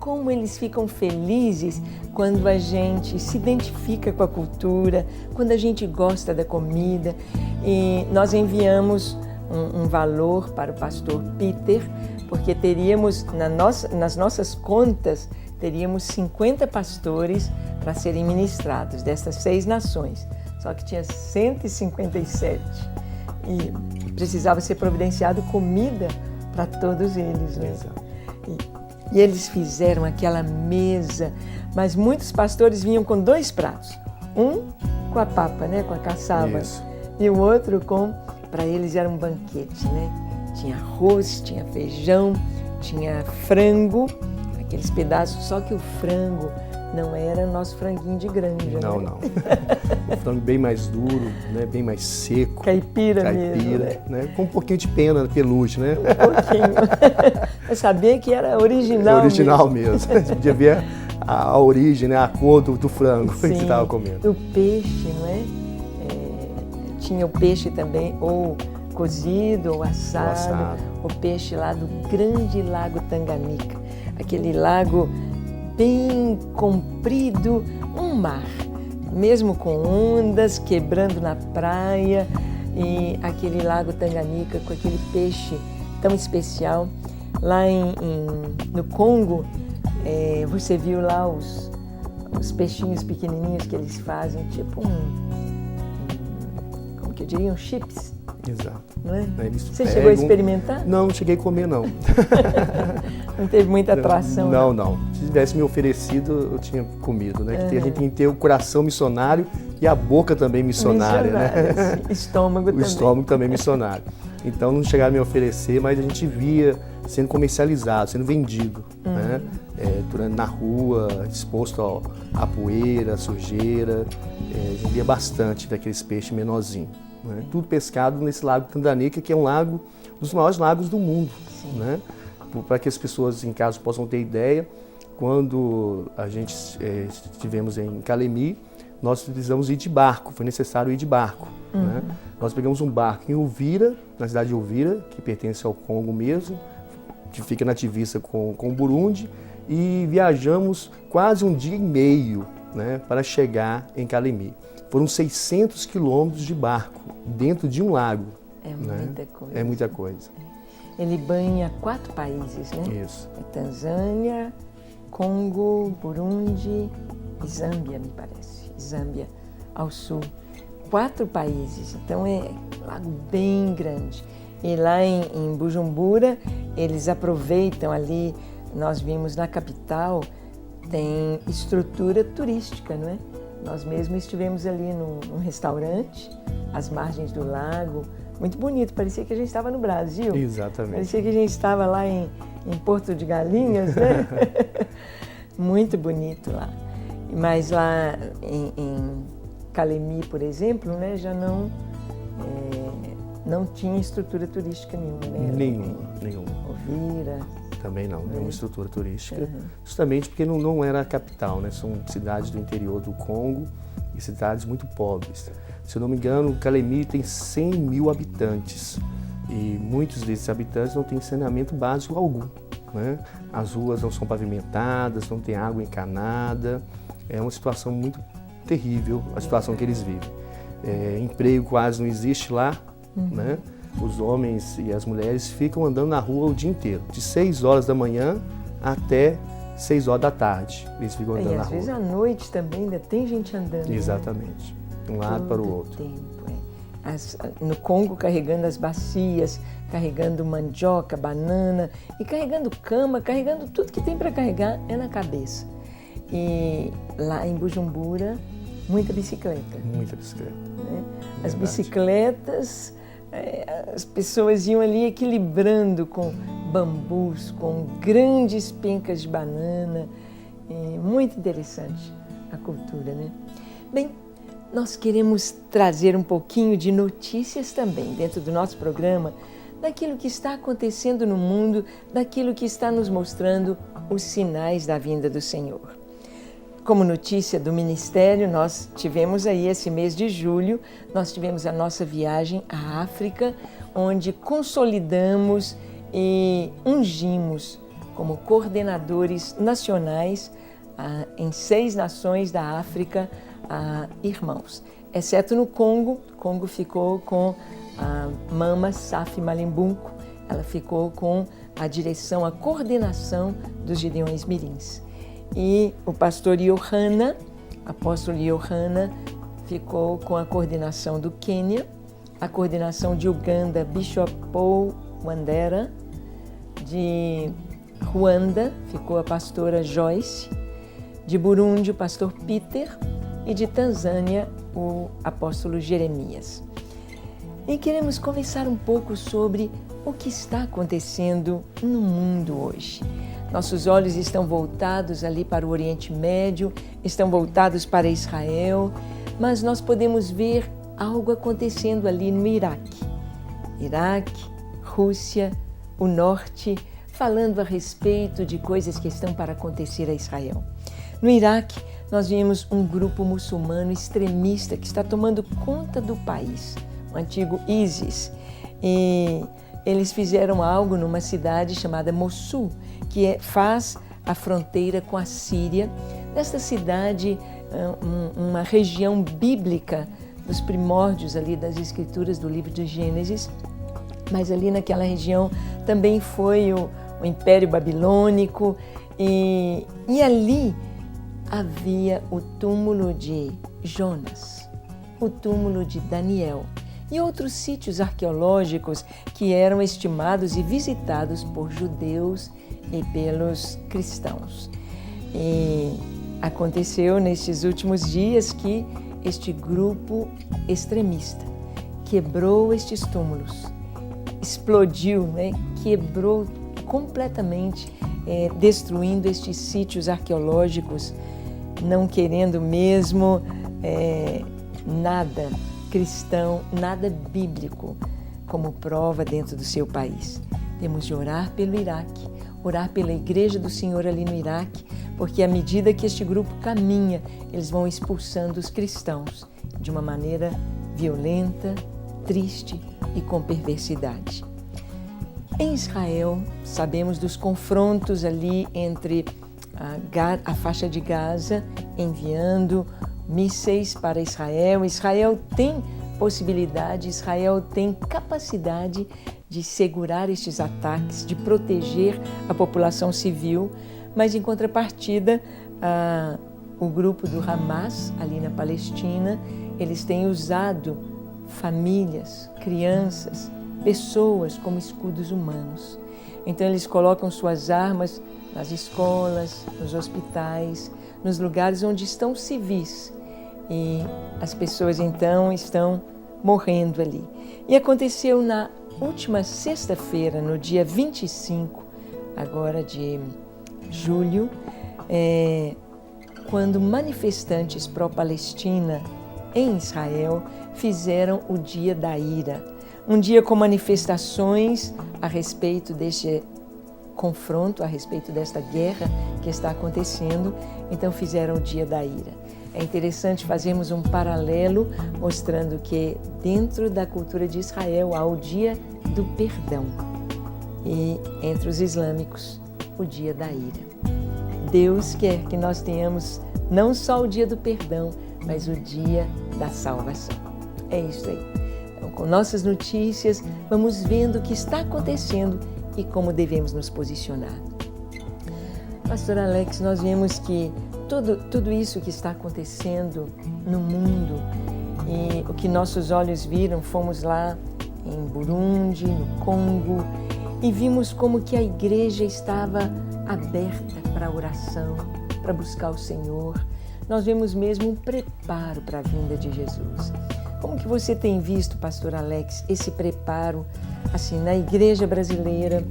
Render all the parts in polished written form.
como eles ficam felizes quando a gente se identifica com a cultura, quando a gente gosta da comida. E nós enviamos um valor para o pastor Peter, porque teríamos, nas nossas contas, teríamos 50 pastores para serem ministrados dessas 6 nações. Só que tinha 157 e precisava ser providenciado comida para todos eles, né? E eles fizeram aquela mesa, mas muitos pastores vinham com 2 pratos. Um com a papa, né, com a caçaba, e o outro para eles era um banquete, né? Tinha arroz, tinha feijão, tinha frango, aqueles pedaços, só que o frango não era nosso franguinho de granja. Não, né? não. O frango bem mais duro, né? Bem mais seco. Caipira mesmo, né? Com um pouquinho de pena, peluche, né? Um pouquinho. Eu sabia que era original. É original mesmo. Você podia ver a origem, né? A cor do frango que você estava comendo. O peixe, não é? Tinha o peixe também, ou cozido ou assado. O peixe lá do grande lago Tanganica. Aquele lago bem comprido, um mar, mesmo com ondas quebrando na praia, e aquele lago Tanganica com aquele peixe tão especial. Lá no Congo, você viu lá os peixinhos pequenininhos que eles fazem, tipo como que eu diria, chips. Exato. Não é? Você pegam... chegou a experimentar? Não cheguei a comer, não. Não teve muita atração? Não. Se tivesse me oferecido, eu tinha comido, né? A gente tem que ter o coração missionário e a boca também missionária, né? Estômago também. O estômago também missionário. Então não chegaram a me oferecer, mas a gente via sendo comercializado, sendo vendido, né? Na rua, exposto à poeira, à sujeira. A gente via bastante daqueles peixes menorzinhos. Né? Tudo pescado nesse lago Tanganica, que é um dos maiores lagos do mundo. Né? Para que as pessoas em casa possam ter ideia, quando a gente estivemos em Calemi, nós precisamos ir de barco, foi necessário ir de barco. Né? Nós pegamos um barco em Uvira, na cidade de Uvira, que pertence ao Congo mesmo, que fica na divisa com o Burundi, e viajamos quase 1 dia e meio, né, para chegar em Calemi. Foram 600 quilômetros de barco dentro de um lago. É muita coisa. É muita coisa. Ele banha 4 países, né? Isso. Tanzânia, Congo, Burundi e Zâmbia, me parece. Zâmbia, ao sul. 4 países, então é um lago bem grande. E lá em Bujumbura, eles aproveitam ali, nós vimos na capital, tem estrutura turística, não é? Nós mesmos estivemos ali num restaurante, às margens do lago, muito bonito, parecia que a gente estava no Brasil. Exatamente. Parecia que a gente estava lá em Porto de Galinhas, né? Muito bonito lá. Mas lá em Calemi, por exemplo, né, já não tinha estrutura turística nenhuma, né? Nenhuma. Ovira. Também não, nenhuma estrutura turística, justamente porque não era a capital, né? São cidades do interior do Congo e cidades muito pobres. Se eu não me engano, Calemi tem 100 mil habitantes e muitos desses habitantes não têm saneamento básico algum, né? As ruas não são pavimentadas, não tem água encanada, é uma situação muito terrível a situação que eles vivem. Emprego quase não existe lá, né? Os homens e as mulheres ficam andando na rua o dia inteiro, de 6 horas da manhã até 6 horas da tarde. Eles ficam andando na rua. E às vezes à noite também ainda tem gente andando. Exatamente, de um lado para o outro. No Congo carregando as bacias, carregando mandioca, banana e carregando cama, carregando tudo que tem para carregar é na cabeça. E lá em Bujumbura, muita bicicleta. Muita bicicleta. Né? As bicicletas... As pessoas iam ali equilibrando com bambus, com grandes pencas de banana. Muito interessante a cultura, né? Bem, nós queremos trazer um pouquinho de notícias também dentro do nosso programa, daquilo que está acontecendo no mundo, daquilo que está nos mostrando os sinais da vinda do Senhor. Como notícia do Ministério, nós tivemos aí esse mês de julho, nós tivemos a nossa viagem à África, onde consolidamos e ungimos como coordenadores nacionais em 6 nações da África, irmãos. Exceto no Congo, o Congo ficou com a Mama Safi Malimbunco, ela ficou com a direção, a coordenação dos Gideões Mirins. E o pastor Yohana, apóstolo Yohana, ficou com a coordenação do Quênia, a coordenação de Uganda, Bishop Paul Wandera, de Ruanda ficou a pastora Joyce, de Burundi o pastor Peter e de Tanzânia o apóstolo Jeremias. E queremos conversar um pouco sobre o que está acontecendo no mundo hoje. Nossos olhos estão voltados ali para o Oriente Médio, estão voltados para Israel, mas nós podemos ver algo acontecendo ali no Iraque. Iraque, Rússia, o Norte, falando a respeito de coisas que estão para acontecer a Israel. No Iraque, nós vimos um grupo muçulmano extremista que está tomando conta do país, o antigo ISIS. E eles fizeram algo numa cidade chamada Mossul, que faz a fronteira com a Síria. Nesta cidade, uma região bíblica dos primórdios ali das escrituras do livro de Gênesis, mas ali naquela região também foi o Império Babilônico e ali havia o túmulo de Jonas, o túmulo de Daniel e outros sítios arqueológicos que eram estimados e visitados por judeus e pelos cristãos. E aconteceu nestes últimos dias que este grupo extremista quebrou estes túmulos, explodiu, quebrou completamente, destruindo estes sítios arqueológicos, não querendo mesmo nada cristão, nada bíblico como prova dentro do seu país. Temos de orar pelo Iraque, orar pela Igreja do Senhor ali no Iraque, porque à medida que este grupo caminha, eles vão expulsando os cristãos de uma maneira violenta, triste e com perversidade. Em Israel, sabemos dos confrontos ali entre a faixa de Gaza, enviando mísseis para Israel. Israel tem possibilidade, Israel tem capacidade de segurar estes ataques, de proteger a população civil, mas em contrapartida, o grupo do Hamas, ali na Palestina, eles têm usado famílias, crianças, pessoas como escudos humanos. Então eles colocam suas armas nas escolas, nos hospitais, nos lugares onde estão civis. E as pessoas então estão morrendo ali. E aconteceu na última sexta-feira, no dia 25, agora de julho, quando manifestantes pró-Palestina em Israel fizeram o Dia da Ira. Um dia com manifestações a respeito deste confronto, a respeito desta guerra que está acontecendo, então fizeram o Dia da Ira. É interessante fazermos um paralelo mostrando que dentro da cultura de Israel há o Dia do Perdão e entre os islâmicos o Dia da Ira. Deus quer que nós tenhamos não só o Dia do Perdão, mas o Dia da Salvação. É isso aí. Então, com nossas notícias, vamos vendo o que está acontecendo e como devemos nos posicionar. Pastor Alex, nós vemos que tudo isso que está acontecendo no mundo e o que nossos olhos viram, fomos lá em Burundi, no Congo, e vimos como que a igreja estava aberta para a oração, para buscar o Senhor. Nós vemos mesmo um preparo para a vinda de Jesus. Como que você tem visto, pastor Alex, esse preparo assim na igreja brasileira,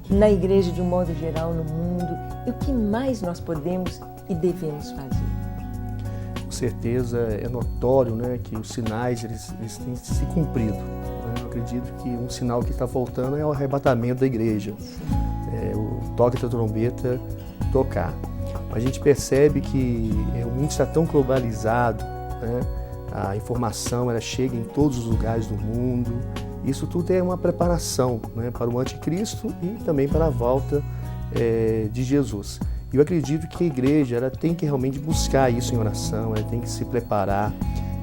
na igreja de um modo geral no mundo, e o que mais nós podemos e devemos fazer? Com certeza é notório, que os sinais eles têm se cumprido. Eu acredito que um sinal que está faltando é o arrebatamento da igreja, o toque da trombeta tocar. A gente percebe que o mundo está tão globalizado, a informação ela chega em todos os lugares do mundo. Isso tudo é uma preparação para o anticristo e também para a volta de Jesus. Eu acredito que a igreja ela tem que realmente buscar isso em oração, ela tem que se preparar.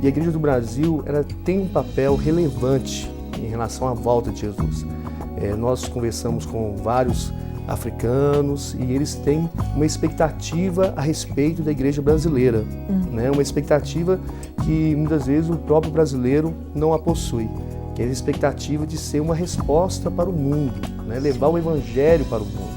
E a Igreja do Brasil ela tem um papel relevante em relação à volta de Jesus. Nós conversamos com vários africanos e eles têm uma expectativa a respeito da igreja brasileira, né? Uma expectativa que muitas vezes o próprio brasileiro não a possui, que é a expectativa de ser uma resposta para o mundo, né? Levar o evangelho para o mundo,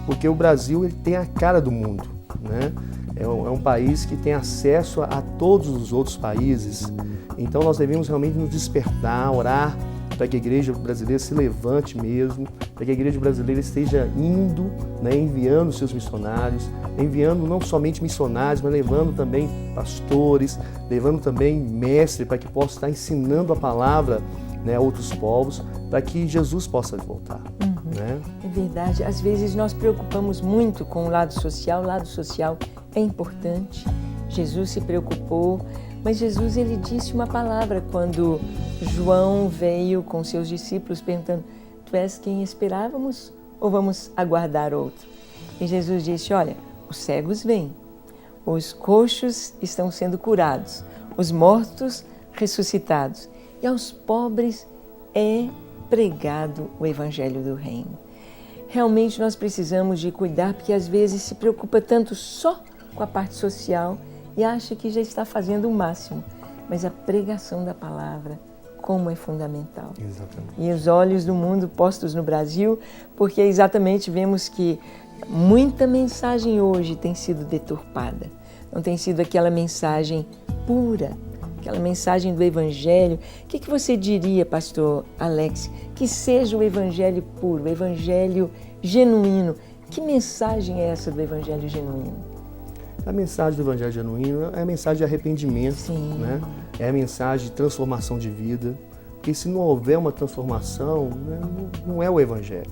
porque o Brasil ele tem a cara do mundo, né? É um país que tem acesso a todos os outros países, então nós devemos realmente nos despertar, orar, para que a igreja brasileira se levante mesmo, para que a igreja brasileira esteja indo, né, enviando seus missionários, enviando não somente missionários, mas levando também pastores, levando também mestres para que possa estar ensinando a palavra, né, a outros povos, para que Jesus possa voltar. Né? É verdade, às vezes nós preocupamos muito com o lado social é importante, Jesus se preocupou, mas Jesus ele disse uma palavra quando João veio com seus discípulos perguntando: tu és quem esperávamos ou vamos aguardar outro? E Jesus disse: olha, os cegos vêm, os coxos estão sendo curados, os mortos ressuscitados e aos pobres é pregado o evangelho do reino. Realmente nós precisamos de cuidar, porque às vezes se preocupa tanto só com a parte social e acha que já está fazendo o máximo, mas a pregação da palavra, como é fundamental. Exatamente. E os olhos do mundo postos no Brasil, porque exatamente vemos que muita mensagem hoje tem sido deturpada, não tem sido aquela mensagem pura, aquela mensagem do Evangelho. O que você diria, pastor Alex, que seja o Evangelho puro, o Evangelho genuíno? Que mensagem é essa do Evangelho genuíno? A mensagem do Evangelho genuíno é a mensagem de arrependimento, né? É a mensagem de transformação de vida, porque se não houver uma transformação, né, não é o Evangelho.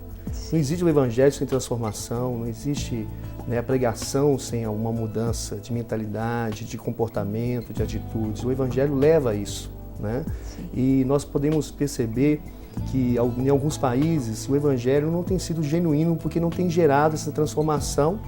Não existe o Evangelho sem transformação, não existe, né, a pregação sem uma mudança de mentalidade, de comportamento, de atitudes. O Evangelho leva a isso, né? E nós podemos perceber que em alguns países o Evangelho não tem sido genuíno porque não tem gerado essa transformação,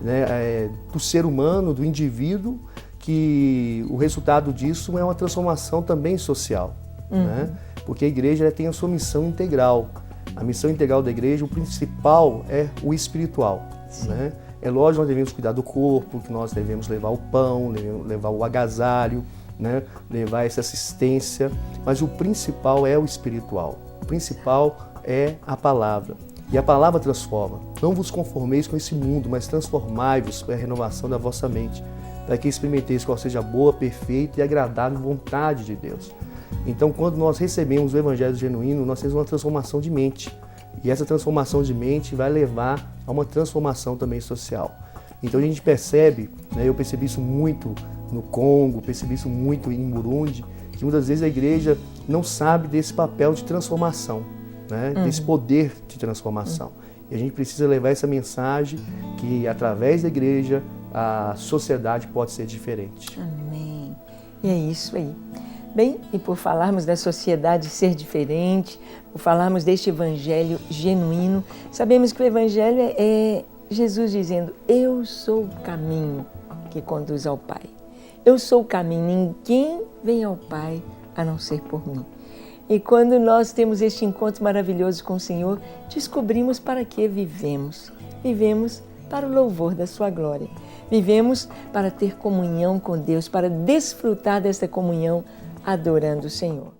né, do ser humano, do indivíduo, que o resultado disso é uma transformação também social, né? Porque a igreja tem a sua missão integral. A missão integral da igreja, o principal é o espiritual, né? É lógico que nós devemos cuidar do corpo, que nós devemos levar o pão, levar o agasalho, né? Levar essa assistência, mas o principal é o espiritual. O principal é a palavra. E a palavra transforma. Não vos conformeis com esse mundo, mas transformai-vos pela renovação da vossa mente, para que experimenteis qual seja a boa, perfeita e agradável vontade de Deus. Então, quando nós recebemos o Evangelho genuíno, nós temos uma transformação de mente. E essa transformação de mente vai levar a uma transformação também social. Então, a gente percebe, né, eu percebi isso muito no Congo, percebi isso muito em Burundi, que muitas vezes a igreja não sabe desse papel de transformação, né, desse poder de transformação. E a gente precisa levar essa mensagem que, através da igreja, a sociedade pode ser diferente. Amém. E é isso aí. Bem, e por falarmos da sociedade ser diferente, por falarmos deste Evangelho genuíno, sabemos que o Evangelho é Jesus dizendo: eu sou o caminho que conduz ao Pai. Eu sou o caminho, ninguém vem ao Pai a não ser por mim. E quando nós temos este encontro maravilhoso com o Senhor, descobrimos para que vivemos. Vivemos para o louvor da sua glória. Vivemos para ter comunhão com Deus, para desfrutar desta comunhão adorando o Senhor.